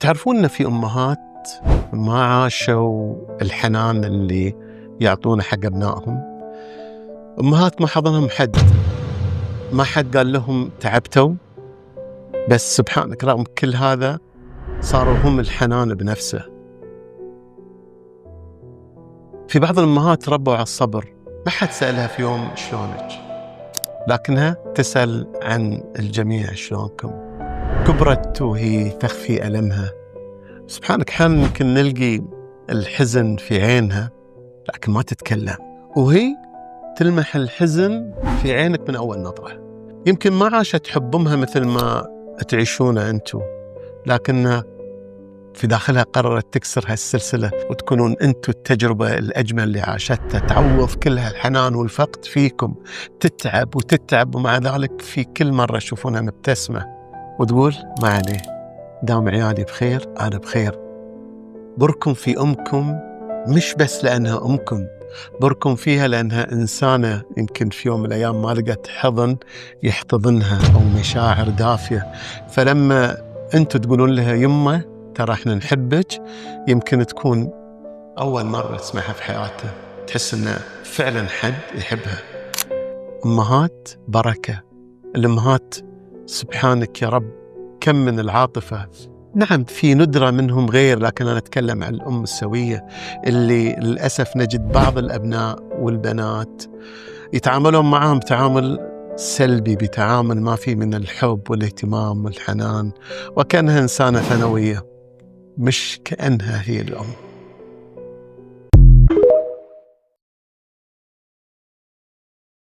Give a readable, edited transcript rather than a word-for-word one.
تعرفون أن في أمهات ما عاشوا الحنان اللي يعطونه حق أبنائهم. أمهات ما حضنهم حد، ما حد قال لهم تعبتوا، بس سبحانك رغم كل هذا صاروا هم الحنان بنفسه. في بعض الأمهات ربوا على الصبر، ما حد سألها في يوم شلونك، لكنها تسأل عن الجميع شلونكم. كبرت وهي تخفي ألمها. سبحانك أحيانا يمكن نلقي الحزن في عينها لكن ما تتكلم، وهي تلمح الحزن في عينك من أول نظرة. يمكن ما عاشت حب أمها مثل ما تعيشونه أنتوا، لكن في داخلها قررت تكسر هالسلسلة وتكونون أنتوا التجربة الأجمل اللي عاشتها، تعوض كل هالحنان والفقد فيكم، تتعب وتتعب، ومع ذلك في كل مرة تشوفونها مبتسمة وتقول ما عليه، دام عيالي بخير أنا بخير. بركم في أمكم، مش بس لأنها أمكم، بركم فيها لأنها إنسانة يمكن في يوم من الأيام ما لقت حضن يحتضنها أو مشاعر دافية، فلما أنتوا تقولون لها يمه ترى احنا نحبك، يمكن تكون أول مرة تسمعها في حياتها، تحس إنه فعلا حد يحبها. أمهات بركة، الأمهات سبحانك يا رب كم من العاطفة. نعم في ندرة منهم غير، لكن أنا أتكلم عن الأم السوية اللي للأسف نجد بعض الأبناء والبنات يتعاملون معهم بتعامل سلبي، بتعامل ما فيه من الحب والاهتمام والحنان، وكأنها إنسانة ثانوية مش كأنها هي الأم.